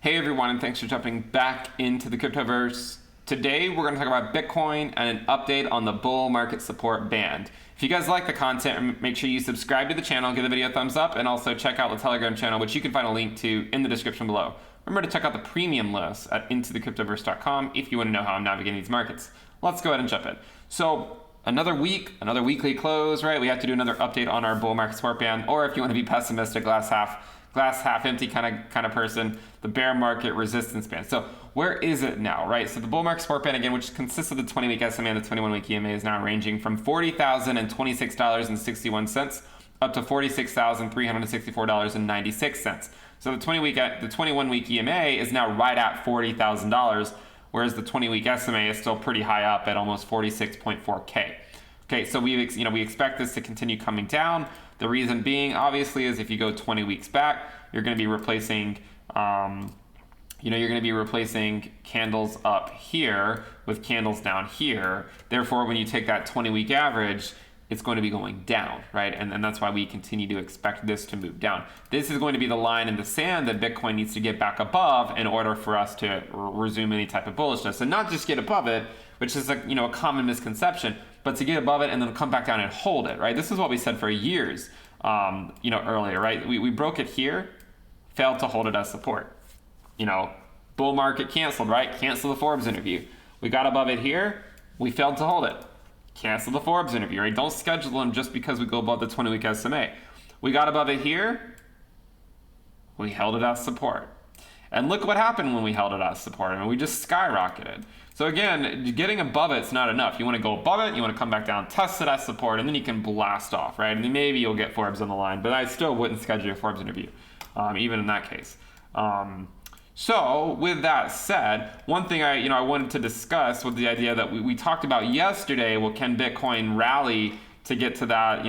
Hey everyone, and thanks for jumping back into the cryptoverse. Today we're going to talk about Bitcoin and an update on the bull market support band. If you guys like the content, make sure you subscribe to the channel, give the video a thumbs up, and also check out the Telegram channel, which you can find a link to in the description below. Remember to check out the premium list at intothecryptoverse.com if you want to know how I'm navigating these markets. Let's go ahead and jump in. So another week, another weekly close, right? We have to do another update on our bull market support band, or if you want to be pessimistic, glass half empty kind of person, the bear market resistance band. So where is it now, right? So the bull market support band, again, which consists of the 20-week SMA and the 21-week EMA, is now ranging from $40,026.61 up to $46,364.96. So the 21-week EMA is now right at $40,000, whereas the 20-week SMA is still pretty high up at almost 46.4K. Okay, so we expect this to continue coming down. The reason being, obviously, is if you go 20 weeks back, you're going to be replacing, candles up here with candles down here. Therefore, when you take that 20-week average, it's going to be going down, right? And that's why we continue to expect this to move down. This is going to be the line in the sand that Bitcoin needs to get back above in order for us to resume any type of bullishness. And not just get above it, which is a common misconception, but to get above it and then come back down and hold it, right? This is what we said for years, earlier, right? We broke it here, failed to hold it as support. Bull market canceled, right? Cancel the Forbes interview. We got above it here, we failed to hold it. Cancel the Forbes interview, right? Don't schedule them just because we go above the 20-week SMA. We got above it here, we held it as support. And look what happened when we held it as support. I mean, we just skyrocketed. So again, getting above it's not enough. You want to go above it, you want to come back down, test it as support, and then you can blast off, right? And then maybe you'll get Forbes on the line, but I still wouldn't schedule a Forbes interview, even in that case. So with that said, one thing I wanted to discuss was the idea that we talked about yesterday. Well, can Bitcoin rally to get to that,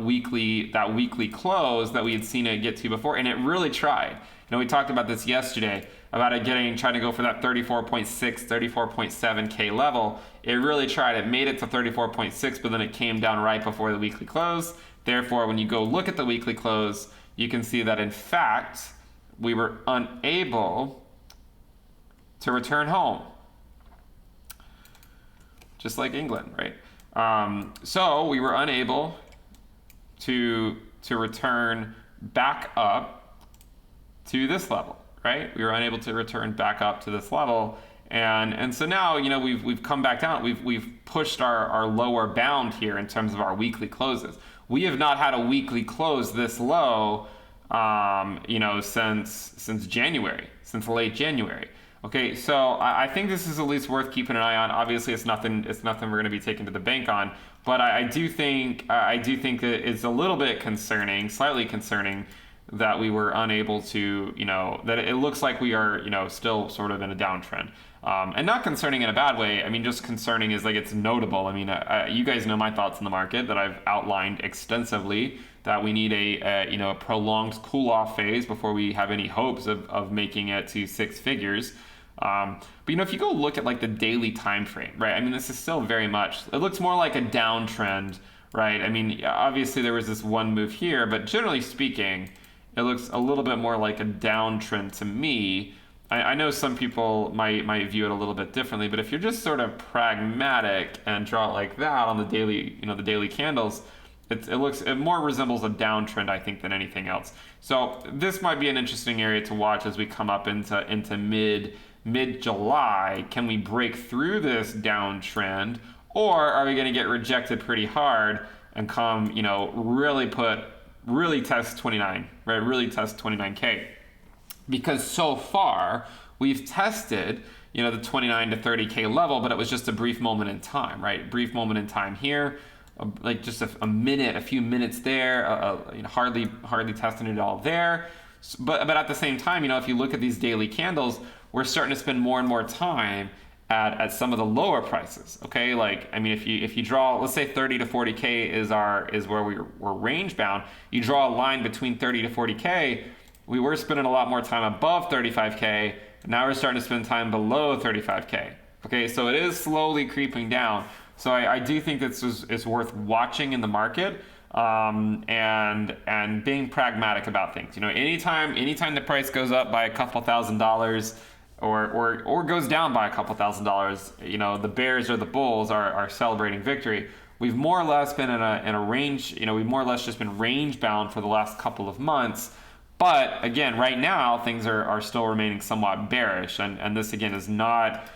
weekly close that we had seen it get to before? And it really tried. We talked about this yesterday about it trying to go for that 34.6, 34.7K level. It really tried. It made it to 34.6, but then it came down right before the weekly close. Therefore, when you go look at the weekly close, you can see that in fact, we were unable to return home. Just like England, right? So we were unable to return back up to this level, right? We were unable to return back up to this level. And so now, we've come back down. We've pushed our lower bound here in terms of our weekly closes. We have not had a weekly close this low, since January, since late January. Okay, so I think this is at least worth keeping an eye on. Obviously, it's nothing we're going to be taking to the bank on, but I do think that it's a little bit concerning, slightly concerning, that we were unable to, that it looks like we are, still sort of in a downtrend. And not concerning in a bad way. I mean, just concerning is like it's notable. I mean, you guys know my thoughts on the market that I've outlined extensively, that we need a prolonged cool-off phase before we have any hopes of making it to six figures. But if you go look at like the daily time frame, right? I mean, this is still very much, it looks more like a downtrend, right? I mean, obviously there was this one move here, but generally speaking, it looks a little bit more like a downtrend to me. I know some people might view it a little bit differently, but if you're just sort of pragmatic and draw it like that on the daily, the daily candles, it more resembles a downtrend, I think, than anything else. So this might be an interesting area to watch as we come up into mid-July. Can we break through this downtrend, or are we going to get rejected pretty hard and come, really test 29, right? Really test 29K. Because so far, we've tested, the 29 to 30K level, but it was just a brief moment in time, right? Brief moment in time here, like just a few minutes there, hardly testing it all there. But at the same time, if you look at these daily candles, we're starting to spend more and more time at some of the lower prices. Okay, if you draw, let's say 30 to 40K is where we're range bound. You draw a line between 30 to 40K. We were spending a lot more time above 35K. Now we're starting to spend time below 35K. Okay, so it is slowly creeping down. So I do think this is worth watching in the market. and being pragmatic about things. You know, anytime the price goes up by a couple $1,000 or goes down by a couple $1,000, you know, the bears or the bulls are celebrating victory. We've more or less been in a range, you know, we've more or less just been range bound for the last couple of months. But again, right now things are still remaining somewhat bearish, and this again is not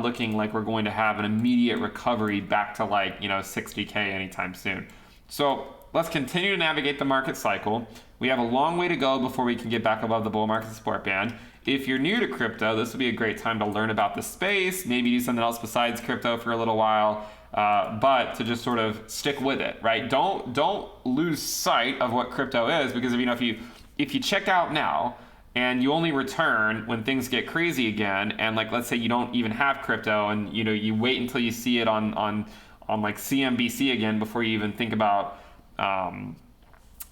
looking like we're going to have an immediate recovery back to, like, you know, 60K anytime soon. So let's continue to navigate the market cycle. We have a long way to go before we can get back above the bull market support band. If you're new to crypto, this would be a great time to learn about the space, maybe do something else besides crypto for a little while, but to just sort of stick with it, right? Don't lose sight of what crypto is, because if you check out now and you only return when things get crazy again, and, like, let's say you don't even have crypto, and, you know, you wait until you see it on like CNBC again before you even think about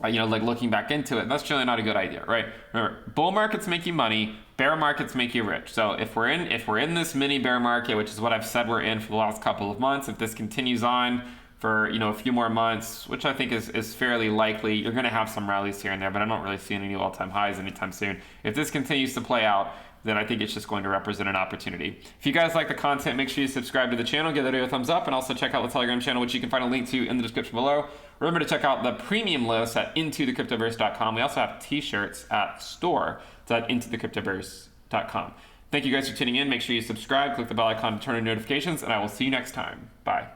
you know, like, looking back into it, that's generally not a good idea, right? Remember, bull markets make you money, bear markets make you rich. So if we're in this mini bear market, which is what I've said we're in for the last couple of months, if this continues on for, you know, a few more months, which I think is fairly likely, you're going to have some rallies here and there, but I don't really see any new all-time highs anytime soon. If this continues to play out, then I think it's just going to represent an opportunity. If you guys like the content, make sure you subscribe to the channel, give the video a thumbs up, and also check out the Telegram channel, which you can find a link to in the description below. Remember to check out the premium list at intothecryptoverse.com. We also have t-shirts at store. It's at intothecryptoverse.com. Thank you guys for tuning in. Make sure you subscribe, click the bell icon to turn on notifications, and I will see you next time. Bye.